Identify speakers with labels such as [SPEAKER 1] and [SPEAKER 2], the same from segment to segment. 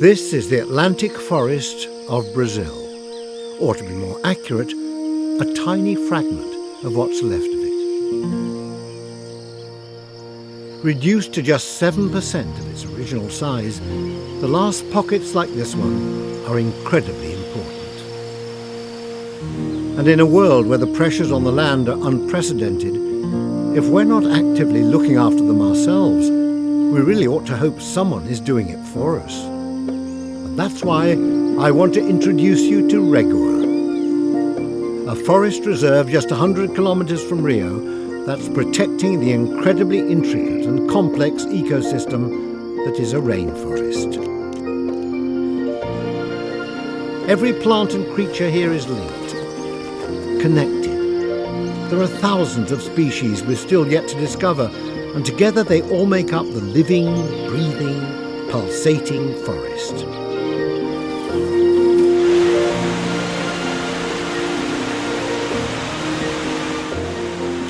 [SPEAKER 1] This is the Atlantic forest of Brazil, or to be more accurate, a tiny fragment of what's left of it. Reduced to just 7% of its original size, the last pockets like this one are incredibly important. And in a world where the pressures on the land are unprecedented, if we're not actively looking after them ourselves, we really ought to hope someone is doing it for us. And that's why I want to introduce you to Regua, a forest reserve just 100 kilometers from Rio that's protecting the incredibly intricate and complex ecosystem that is a rainforest. Every plant and creature here is linked, connected. There are thousands of species we're still yet to discover, and together they all make up the living, breathing, pulsating forest.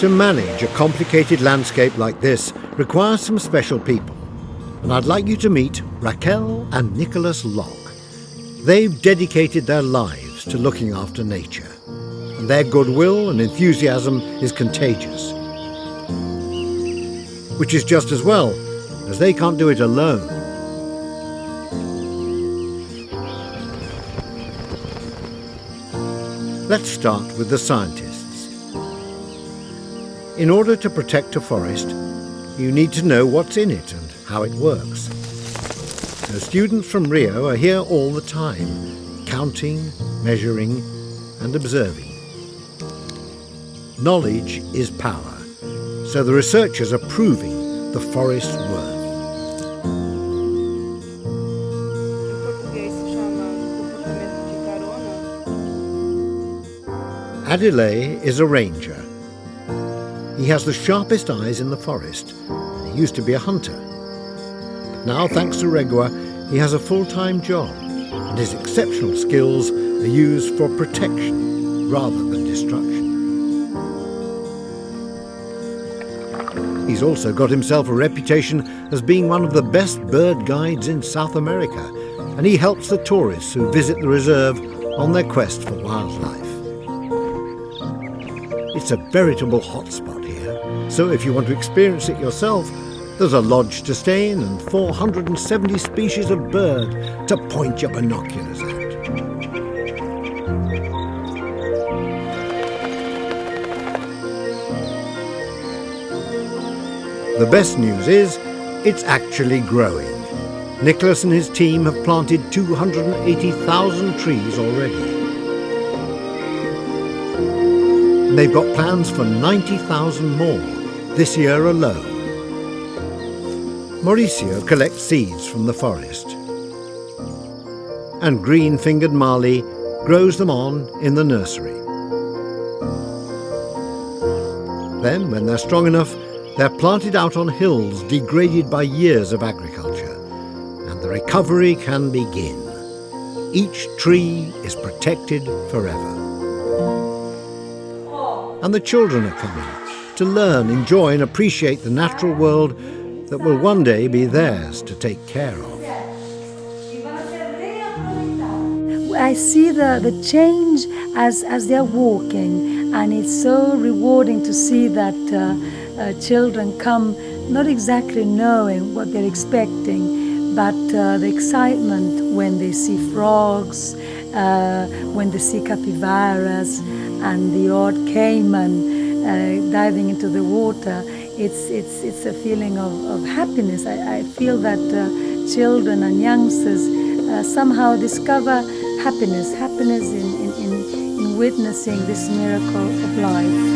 [SPEAKER 1] To manage a complicated landscape like this requires some special people, and I'd like you to meet Raquel and Nicholas Locke. They've dedicated their lives to looking after nature, and their goodwill and enthusiasm is contagious. Which is just as well, as they can't do it alone. Let's start with the scientists. In order to protect a forest, you need to know what's in it and how it works. So students from Rio are here all the time, counting, measuring, and observing. Knowledge is power, so the researchers are proving the forest's worth. Adilei is a ranger. He has the sharpest eyes in the forest, and he used to be a hunter. But now, thanks to Regua, he has a full-time job, and his exceptional skills are used for protection rather than destruction. He's also got himself a reputation as being one of the best bird guides in South America, and he helps the tourists who visit the reserve on their quest for wildlife. It's a veritable hotspot here, so if you want to experience it yourself, there's a lodge to stay in and 470 species of bird to point your binoculars at. The best news is, it's actually growing. Nicholas and his team have planted 280,000 trees already. And they've got plans for 90,000 more this year alone. Mauricio collects seeds from the forest. And green-fingered Marley grows them on in the nursery. Then, when they're strong enough, they're planted out on hills degraded by years of agriculture, and the recovery can begin. Each tree is protected forever. And the children are coming to learn, enjoy and appreciate the natural world that will one day be theirs to take care of.
[SPEAKER 2] I see the change as they're walking, and it's so rewarding to see that children come not exactly knowing what they're expecting, but the excitement when they see frogs, when they see capybaras and the odd cayman diving into the water. It's a feeling of happiness. I feel that children and youngsters somehow discover happiness in witnessing this miracle of life.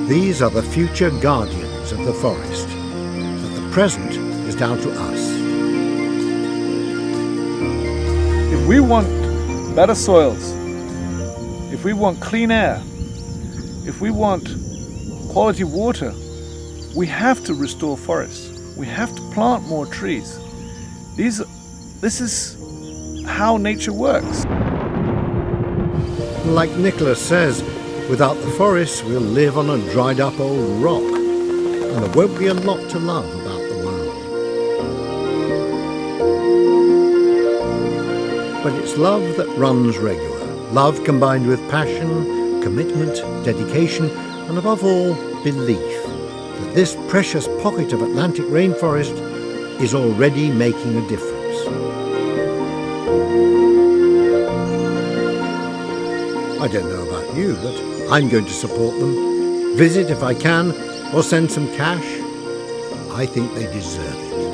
[SPEAKER 1] These are the future guardians of the forest, but the present is down to us.
[SPEAKER 3] If we want better soils, if we want clean air, if we want quality water, we have to restore forests. We have to plant more trees. This is how nature works.
[SPEAKER 1] Like Nicholas says, without the forest, we'll live on a dried-up old rock, and there won't be a lot to love about the world. But it's love that runs Regua. Love combined with passion, commitment, dedication, and above all, belief that this precious pocket of Atlantic rainforest is already making a difference. I don't know about you, but I'm going to support them. Visit if I can, or send some cash. I think they deserve it.